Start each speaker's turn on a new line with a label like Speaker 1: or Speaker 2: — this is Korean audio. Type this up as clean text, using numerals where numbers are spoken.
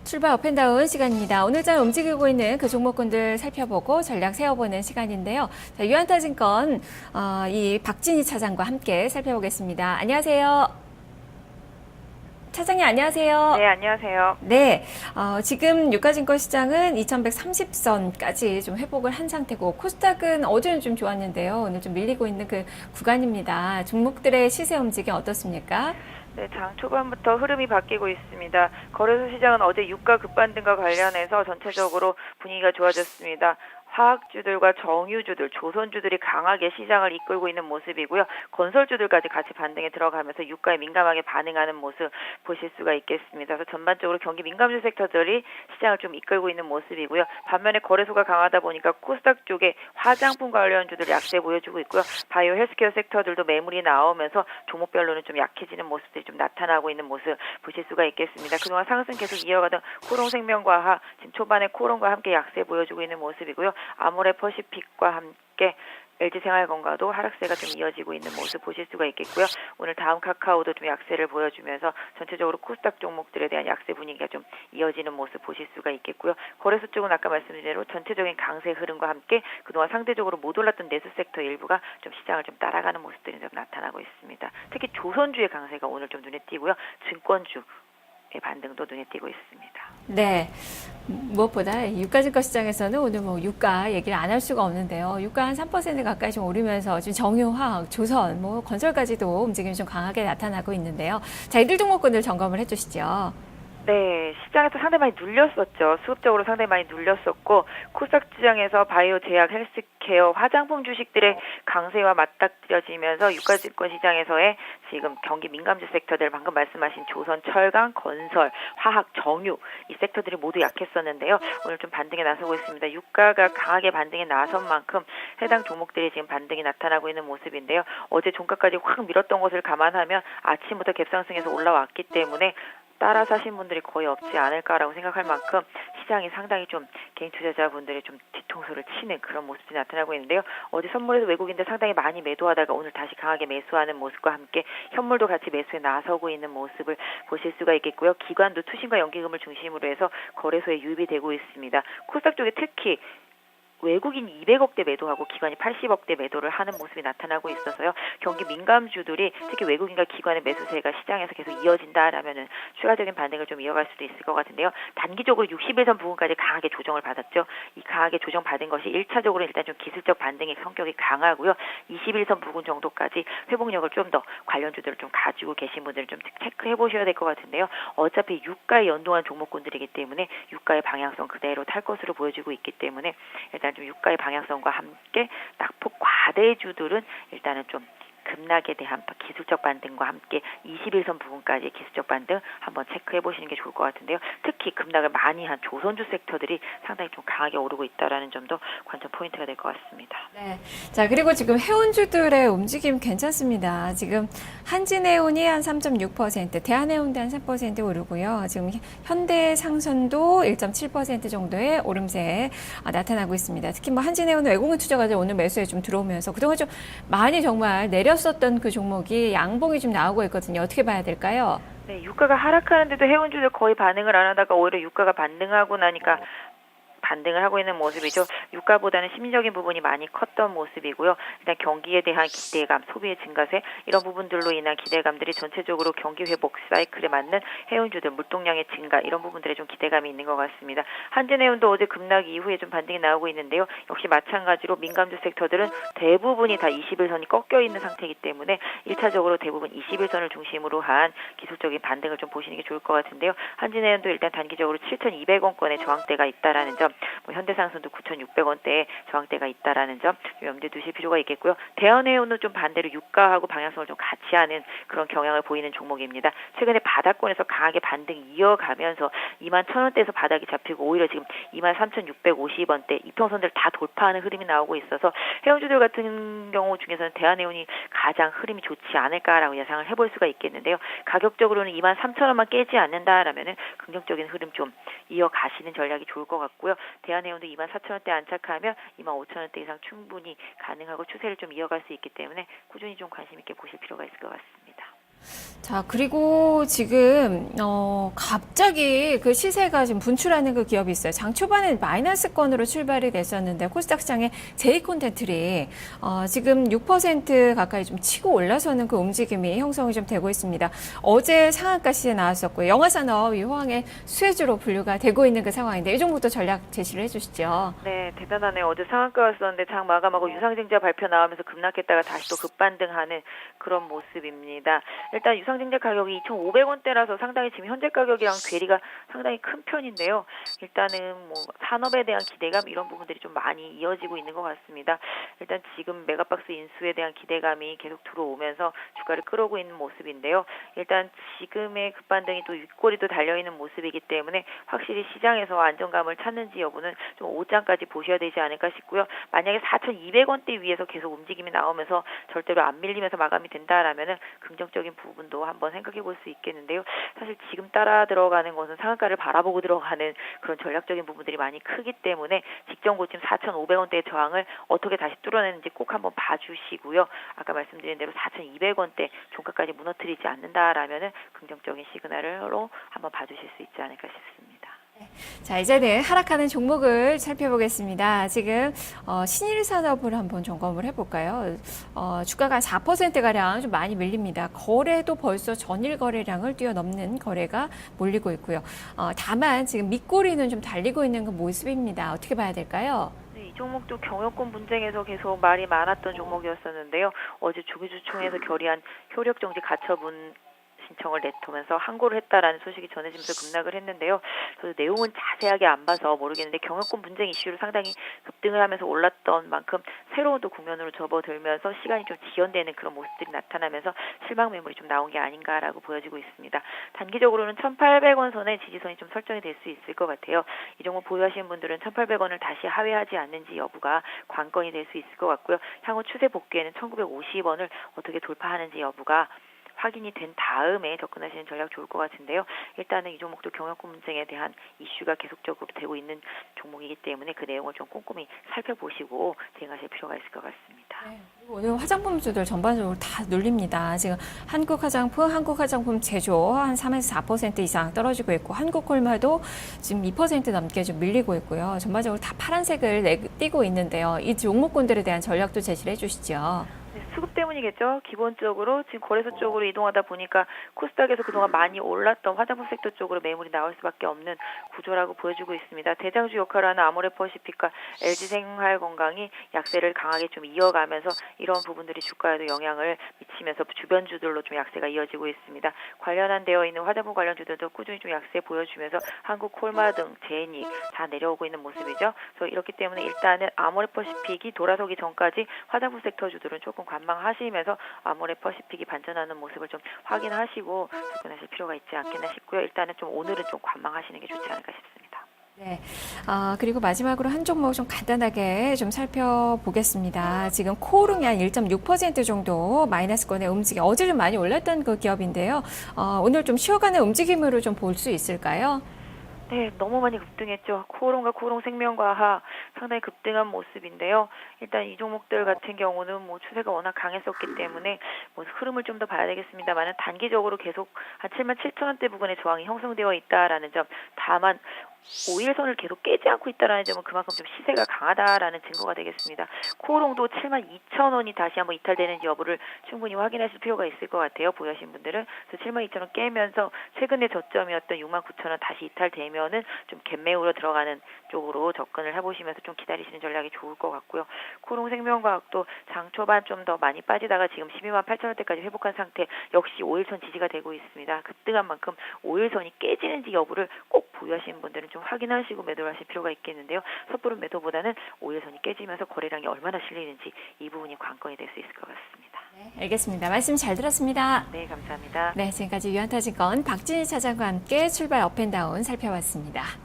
Speaker 1: 출발 업앤다운 시간입니다. 오늘장 움직이고 있는 그 종목군들 살펴보고 전략 세워보는 시간인데요. 자, 유한타증권 이 박진희 차장과 함께 살펴보겠습니다. 안녕하세요. 차장님 안녕하세요.
Speaker 2: 네, 안녕하세요.
Speaker 1: 네, 지금 유가증권 시장은 2130선까지 좀 회복을 한 상태고 코스닥은 어제는 좀 좋았는데요. 오늘 좀 밀리고 있는 그 구간입니다. 종목들의 시세 움직임 어떻습니까?
Speaker 2: 네, 장 초반부터 흐름이 바뀌고 있습니다. 거래소 시장은 어제 유가 급반등과 관련해서 전체적으로 분위기가 좋아졌습니다. 화학주들과 정유주들, 조선주들이 강하게 시장을 이끌고 있는 모습이고요. 건설주들까지 같이 반등에 들어가면서 유가에 민감하게 반응하는 모습 보실 수가 있겠습니다. 그래서 전반적으로 경기 민감주 섹터들이 시장을 좀 이끌고 있는 모습이고요. 반면에 거래소가 강하다 보니까 코스닥 쪽에 화장품 관련주들 약세 보여주고 있고요. 바이오 헬스케어 섹터들도 매물이 나오면서 종목별로는 좀 약해지는 모습들이 좀 나타나고 있는 모습 보실 수가 있겠습니다. 그동안 상승 계속 이어가던 코롱생명과학, 지금 초반에 코롱과 함께 약세 보여주고 있는 모습이고요. 아모레퍼시픽과 함께 LG생활건강도 하락세가 좀 이어지고 있는 모습 보실 수가 있겠고요. 오늘 다음 카카오도 좀 약세를 보여주면서 전체적으로 코스닥 종목들에 대한 약세 분위기가 좀 이어지는 모습 보실 수가 있겠고요. 거래소 쪽은 아까 말씀드린 대로 전체적인 강세 흐름과 함께 그동안 상대적으로 못 올랐던 내수 섹터 일부가 좀 시장을 좀 따라가는 모습들이 좀 나타나고 있습니다. 특히 조선주의 강세가 오늘 좀 눈에 띄고요. 증권주 반등도 눈에 띄고 있습니다.
Speaker 1: 네. 무엇보다 유가증권 시장에서는 오늘 뭐 유가 얘기를 안 할 수가 없는데요. 유가 한 3% 가까이 좀 오르면서 지금 정유화학, 조선, 뭐 건설까지도 움직임이 좀 강하게 나타나고 있는데요. 자, 이들 종목군들 점검을 해주시죠.
Speaker 2: 네, 시장에서 상당히 많이 눌렸었죠. 수급적으로 상당히 많이 눌렸었고 코스닥 시장에서 바이오, 제약, 헬스케어, 화장품 주식들의 강세와 맞닥뜨려지면서 유가증권 시장에서의 지금 경기 민감주 섹터들 방금 말씀하신 조선, 철강, 건설, 화학, 정유 이 섹터들이 모두 약했었는데요. 오늘 좀 반등에 나서고 있습니다. 유가가 강하게 반등에 나선 만큼 해당 종목들이 지금 반등이 나타나고 있는 모습인데요. 어제 종가까지 확 밀었던 것을 감안하면 아침부터 갭상승해서 올라왔기 때문에 따라 사신 분들이 거의 없지 않을까라고 생각할 만큼 시장이 상당히 좀 개인 투자자분들이 좀 뒤통수를 치는 그런 모습이 나타나고 있는데요. 어제 선물에서 외국인들 상당히 많이 매도하다가 오늘 다시 강하게 매수하는 모습과 함께 현물도 같이 매수에 나서고 있는 모습을 보실 수가 있겠고요. 기관도 투신과 연기금을 중심으로 해서 거래소에 유입이 되고 있습니다. 코스닥 쪽에 특히 외국인 200억대 매도하고 기관이 80억대 매도를 하는 모습이 나타나고 있어서요. 경기 민감주들이 특히 외국인과 기관의 매수세가 시장에서 계속 이어진다라면은 추가적인 반등을 좀 이어갈 수도 있을 것 같은데요. 단기적으로 60일선 부근까지 강하게 조정을 받았죠. 이 강하게 조정받은 것이 1차적으로 일단 좀 기술적 반등의 성격이 강하고요. 21선 부근 정도까지 회복력을 좀 더 관련주들을 좀 가지고 계신 분들은 좀 체크해 보셔야 될 것 같은데요. 어차피 유가에 연동한 종목군들이기 때문에 유가의 방향성 그대로 탈 것으로 보여지고 있기 때문에 일단 좀 유가의 방향성과 함께 낙폭 과대주들은 일단은 좀 급락에 대한 기술적 반등과 함께 21선 부근까지의 기술적 반등 한번 체크해 보시는 게 좋을 것 같은데요. 특히 급락을 많이 한 조선주 섹터들이 상당히 좀 강하게 오르고 있다라는 점도 관점 포인트가 될 것 같습니다.
Speaker 1: 네. 자, 그리고 지금 해운주들의 움직임 괜찮습니다. 지금 한진해운이 한 3.6%, 대한해운도 한 3% 오르고요. 지금 현대상선도 1.7% 정도의 오름세 나타나고 있습니다. 특히 뭐 한진해운은 외국인 투자가들 오늘 매수에 좀 들어오면서 그동안 좀 많이 정말 내렸었던 그 종목이 양봉이 좀 나오고 있거든요. 어떻게 봐야 될까요?
Speaker 2: 네, 유가가 하락하는데도 해운주들 거의 반응을 안 하다가 오히려 유가가 반등하고 나니까 반등을 하고 있는 모습이죠. 유가보다는 심리적인 부분이 많이 컸던 모습이고요. 일단 경기에 대한 기대감, 소비의 증가세 이런 부분들로 인한 기대감들이 전체적으로 경기 회복 사이클에 맞는 해운주들 물동량의 증가 이런 부분들에 좀 기대감이 있는 것 같습니다. 한진해운도 어제 급락 이후에 좀 반등이 나오고 있는데요. 역시 마찬가지로 민감주 섹터들은 대부분이 다 21선이 꺾여 있는 상태이기 때문에 1차적으로 대부분 21선을 중심으로 한 기술적인 반등을 좀 보시는 게 좋을 것 같은데요. 한진해운도 일단 단기적으로 7,200원권의 저항대가 있다라는 점, 현대상선도 9,600원대에 저항대가 있다라는 점 염두에 두실 필요가 있겠고요. 대한해운은 좀 반대로 유가하고 방향성을 좀 같이 하는 그런 경향을 보이는 종목입니다. 최근에 바닥권에서 강하게 반등 이어가면서 21,000원대에서 바닥이 잡히고 오히려 지금 23,650원대 이평선들 다 돌파하는 흐름이 나오고 있어서 해운주들 같은 경우 중에서는 대한해운이 가장 흐름이 좋지 않을까라고 예상을 해볼 수가 있겠는데요. 가격적으로는 23,000원만 깨지 않는다라면은 긍정적인 흐름 좀 이어가시는 전략이 좋을 것 같고요. 대한해운도 24,000원대 안착하면 25,000원대 이상 충분히 가능하고 추세를 좀 이어갈 수 있기 때문에 꾸준히 좀 관심 있게 보실 필요가 있을 것 같습니다.
Speaker 1: 자, 그리고 지금, 갑자기 그 시세가 지금 분출하는 그 기업이 있어요. 장 초반에 마이너스권으로 출발이 됐었는데, 코스닥 시장의 제이콘텐트리, 지금 6% 가까이 좀 치고 올라서는 그 움직임이 형성이 좀 되고 있습니다. 어제 상한가 시세 나왔었고요. 영화산업 호황의 수혜주로 분류가 되고 있는 그 상황인데, 이 종목도 전략 제시를 해주시죠.
Speaker 2: 네, 대단하네요. 어제 상한가였었는데 장 마감하고 유상증자 발표 나오면서 급락했다가 다시 또 급반등하는 그런 모습입니다. 일단 유상증자 가격이 2,500원대라서 상당히 지금 현재 가격이랑 괴리가 상당히 큰 편인데요. 일단은 뭐 산업에 대한 기대감 이런 부분들이 좀 많이 이어지고 있는 것 같습니다. 일단 지금 메가박스 인수에 대한 기대감이 계속 들어오면서 주가를 끌어오고 있는 모습인데요. 일단 지금의 급반등이 또 윗꼬리도 달려있는 모습이기 때문에 확실히 시장에서 안정감을 찾는지 여부는 좀 오장까지 보셔야 되지 않을까 싶고요. 만약에 4,200원대 위에서 계속 움직임이 나오면서 절대로 안 밀리면서 마감이 된다라면은 긍정적인 부분도 한번 생각해 볼 수 있겠는데요. 사실 지금 따라 들어가는 것은 상한가를 바라보고 들어가는 그런 전략적인 부분들이 많이 크기 때문에 직전 고점 4,500원대의 저항을 어떻게 다시 뚫어내는지 꼭 한번 봐주시고요. 아까 말씀드린 대로 4,200원대 종가까지 무너뜨리지 않는다라면은 긍정적인 시그널로 한번 봐주실 수 있지 않을까 싶습니다.
Speaker 1: 자, 이제는 하락하는 종목을 살펴보겠습니다. 지금 신일산업을 한번 점검을 해볼까요? 주가가 4%가량 좀 많이 밀립니다. 거래도 벌써 전일 거래량을 뛰어넘는 거래가 몰리고 있고요. 다만 지금 밑꼬리는 좀 달리고 있는 그 모습입니다. 어떻게 봐야 될까요?
Speaker 2: 이 종목도 경영권 분쟁에서 계속 말이 많았던 종목이었었는데요. 어제 조기주총에서 결의한 효력정지 가처분 신청을 내토면서 항고를 했다라는 소식이 전해지면서 급락을 했는데요. 저도 내용은 자세하게 안 봐서 모르겠는데 경영권 분쟁 이슈로 상당히 급등을 하면서 올랐던 만큼 새로운 또 국면으로 접어들면서 시간이 좀 지연되는 그런 모습들이 나타나면서 실망 매물이 좀 나온 게 아닌가라고 보여지고 있습니다. 단기적으로는 1,800원 선의 지지선이 좀 설정이 될 수 있을 것 같아요. 이 종목 보유하시는 분들은 1,800원을 다시 하회하지 않는지 여부가 관건이 될 수 있을 것 같고요. 향후 추세 복귀에는 1,950원을 어떻게 돌파하는지 여부가 확인이 된 다음에 접근하시는 전략 좋을 것 같은데요. 일단은 이 종목도 경영권 분쟁에 대한 이슈가 계속적으로 되고 있는 종목이기 때문에 그 내용을 좀 꼼꼼히 살펴보시고 대응하실 필요가 있을 것 같습니다.
Speaker 1: 네, 오늘 화장품주들 전반적으로 다 눌립니다. 지금 한국 화장품 제조 한 3에서 4% 이상 떨어지고 있고 한국콜마도 지금 2% 넘게 좀 밀리고 있고요. 전반적으로 다 파란색을 띠고 있는데요. 이 종목군들에 대한 전략도 제시를 해주시죠.
Speaker 2: 수급 때문이겠죠. 기본적으로 지금 거래소 쪽으로 이동하다 보니까 코스닥에서 그동안 많이 올랐던 화장품 섹터 쪽으로 매물이 나올 수밖에 없는 구조라고 보여주고 있습니다. 대장주 역할을 하는 아모레퍼시픽과 LG생활건강이 약세를 강하게 좀 이어가면서 이런 부분들이 주가에도 영향을 미치면서 주변 주들로 좀 약세가 이어지고 있습니다. 관련한 되어 있는 화장품 관련 주들도 꾸준히 좀 약세 보여주면서 한국콜마 등 제니 다 내려오고 있는 모습이죠. 그래서 이렇기 때문에 일단은 아모레퍼시픽이 돌아서기 전까지 화장품 섹터 주들은 조금 관망하시면서 아모레퍼시픽이 반전하는 모습을 좀 확인하시고 접근하실 필요가 있지 않겠나 싶고요. 일단은 좀 오늘은 좀 관망하시는 게 좋지 않을까 싶습니다.
Speaker 1: 네. 그리고 마지막으로 한 종목 좀 간단하게 좀 살펴보겠습니다. 지금 코오롱이 한 1.6% 정도 마이너스권의 움직임, 어제 좀 많이 올랐던 그 기업인데요. 오늘 좀 쉬어가는 움직임으로 좀 볼 수 있을까요?
Speaker 2: 네, 너무 많이 급등했죠. 코오롱과 코오롱생명과학 상당히 급등한 모습인데요. 일단 이 종목들 같은 경우는 뭐 추세가 워낙 강했었기 때문에 뭐 흐름을 좀 더 봐야 되겠습니다만 단기적으로 계속 한 77,000원대 부근에 저항이 형성되어 있다라는 점, 다만 5일선을 계속 깨지 않고 있다는 점은 그만큼 좀 시세가 강하다라는 증거가 되겠습니다. 코오롱도 72,000원이 다시 한번 이탈되는지 여부를 충분히 확인하실 필요가 있을 것 같아요. 보유하신 분들은. 그래서 72,000원 깨면서 최근의 저점이었던 69,000원 다시 이탈되면은 좀 갭매우로 들어가는 쪽으로 접근을 해보시면서 좀 기다리시는 전략이 좋을 것 같고요. 코오롱 생명과학도 장 초반 좀 더 많이 빠지다가 지금 128,000원대까지 회복한 상태, 역시 5일선 지지가 되고 있습니다. 급등한 만큼 5일선이 깨지는지 여부를 꼭 보유하시는 분들은 좀 확인하시고 매도를 하실 필요가 있겠는데요. 섣부른 매도보다는 5일선이 깨지면서 거래량이 얼마나 실리는지 이 부분이 관건이 될 수 있을 것 같습니다.
Speaker 1: 네, 알겠습니다. 말씀 잘 들었습니다.
Speaker 2: 네, 감사합니다.
Speaker 1: 네, 지금까지 유한타증권 박진희 차장과 함께 출발 업앤다운 살펴봤습니다.